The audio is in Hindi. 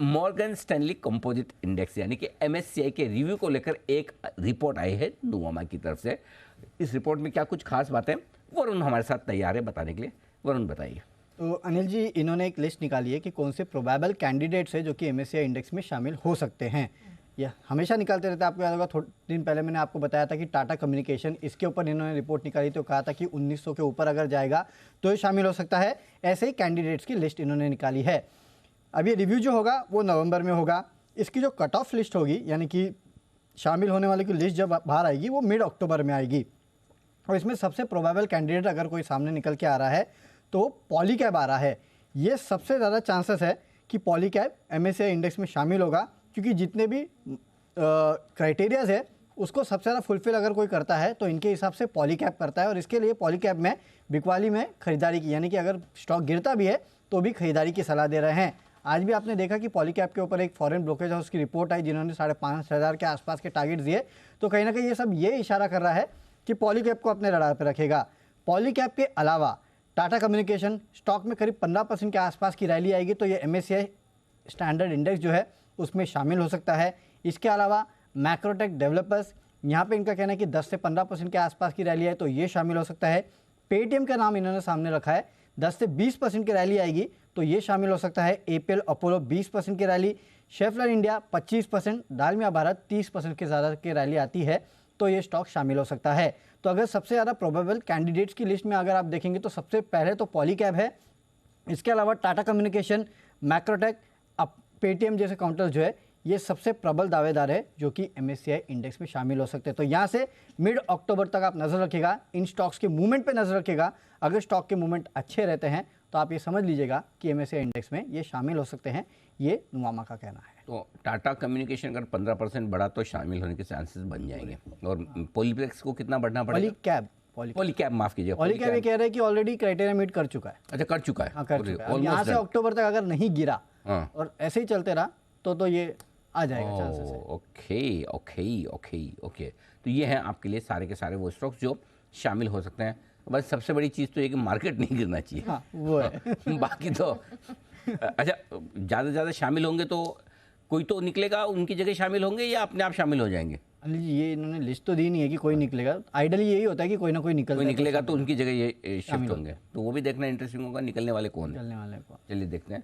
मॉर्गन स्टैनली कंपोजिट इंडेक्स यानी कि एमएससीआई के रिव्यू को लेकर एक रिपोर्ट आई है नुवामा की तरफ से। इस रिपोर्ट में क्या कुछ खास बातें, वरुण हमारे साथ तैयार है बताने के लिए। वरुण बताइए। तो अनिल जी, इन्होंने एक लिस्ट निकाली है कि कौन से प्रोबेबल कैंडिडेट्स है जो कि एमएससीआई इंडेक्स में शामिल हो सकते हैं। यह हमेशा निकालते रहते हैं, आपको याद होगा थोड़े दिन पहले मैंने आपको बताया था कि टाटा कम्युनिकेशन, इसके ऊपर इन्होंने रिपोर्ट निकाली तो कहा था कि 1900 के ऊपर अगर जाएगा तो ये शामिल हो सकता है। ऐसे ही कैंडिडेट्स की लिस्ट इन्होंने निकाली है। अब ये रिव्यू जो होगा वो नवंबर में होगा। इसकी जो कट ऑफ लिस्ट होगी यानी कि शामिल होने वाले की लिस्ट जब बाहर आएगी वो मिड अक्टूबर में आएगी। और इसमें सबसे प्रोबेबल कैंडिडेट अगर कोई सामने निकल के आ रहा है तो पॉलीकैब आ रहा है। ये सबसे ज़्यादा चांसेस है कि पॉलीकैब एमएससीआई इंडेक्स में शामिल होगा, क्योंकि जितने भी क्राइटेरियाज है उसको सबसे ज़्यादा फुलफिल अगर कोई करता है तो इनके हिसाब से पॉलीकैब करता है। और इसके लिए पॉलीकैब में बिकवाली में खरीदारी की, यानी कि अगर स्टॉक गिरता भी है तो भी खरीदारी की सलाह दे रहे हैं। आज भी आपने देखा कि पॉलीकैब के ऊपर एक फॉरेन ब्रोकरेज हाउस की रिपोर्ट आई जिन्होंने 5,500 के आसपास के टारगेट दिए। तो कहीं ना कहीं ये सब ये इशारा कर रहा है कि पॉलीकैब को अपने रडार पर रखेगा। पॉलीकैब के अलावा टाटा कम्युनिकेशन स्टॉक में करीब 15% के आसपास की रैली आएगी, तो ये एमएससीआई स्टैंडर्ड इंडेक्स जो है उसमें शामिल हो सकता है। इसके अलावा मैक्रोटेक डेवलपर्स, यहाँ पे इनका कहना है कि 10 से 15% के आसपास की रैली है तो ये शामिल हो सकता है। पेटीएम का नाम इन्होंने सामने रखा है, 10 से 20% की रैली आएगी तो ये शामिल हो सकता है। एपीएल अपोलो 20% की rally, Schaeffler India 25%, Dalmia Bharat 30% के ज़्यादा की रैली आती है तो ये स्टॉक शामिल हो सकता है। तो अगर सबसे ज़्यादा प्रोबेबल कैंडिडेट्स की लिस्ट में अगर आप देखेंगे तो सबसे पहले तो पॉलीकैब है। इसके अलावा टाटा कम्युनिकेशन, मैक्रोटेक, पेटीएम जैसे काउंटर्स जो है ये सबसे प्रबल दावेदार है जो कि एमएससीआई इंडेक्स में शामिल हो सकते हैं। तो यहाँ से मिड अक्टूबर तक आप नज़र रखिएगा, इन स्टॉक्स के मूवमेंट पे नज़र रखिएगा। अगर स्टॉक के मूवमेंट अच्छे रहते हैं तो आप ये समझ लीजिएगा कि एमएससीआई इंडेक्स में ये शामिल हो सकते हैं। ये नुवामा का कहना है। तो टाटा कम्युनिकेशन अगर 15% बढ़ा तो शामिल होने के चांसेस बन जाएंगे। और पॉलीप्लेक्स को कितना बढ़ना पड़ेगा? पॉलीकैब माफ कीजिए, पॉलीकैब ये कह रहे हैं कि ऑलरेडी क्राइटेरिया मीट कर चुका है। अच्छा, कर चुका है। हाँ, कर चुका है। यहाँ से अक्टूबर तक अगर नहीं गिरा और ऐसे ही चलते रहा तो ये आ जाएगा चांसेस है। Okay okay okay okay. तो ये है आपके लिए सारे के सारे वो स्टॉक्स जो शामिल हो सकते हैं। बस सबसे बड़ी चीज़ तो ये कि मार्केट नहीं गिरना चाहिए। हाँ, वो है। बाकी तो अच्छा, ज़्यादा से ज़्यादा शामिल होंगे तो कोई तो निकलेगा उनकी जगह शामिल होंगे या अपने आप शामिल हो जाएंगे? अनिल जी, ये इन्होंने लिस्ट तो दी नहीं है कि कोई निकलेगा। आइडियली यही होता है कि कोई ना कोई निकलेगा तो उनकी जगह ये शिफ्ट होंगे। तो वो भी देखना इंटरेस्टिंग होगा, निकलने वाले कौन है। चलने वाले को चलिए देखते हैं।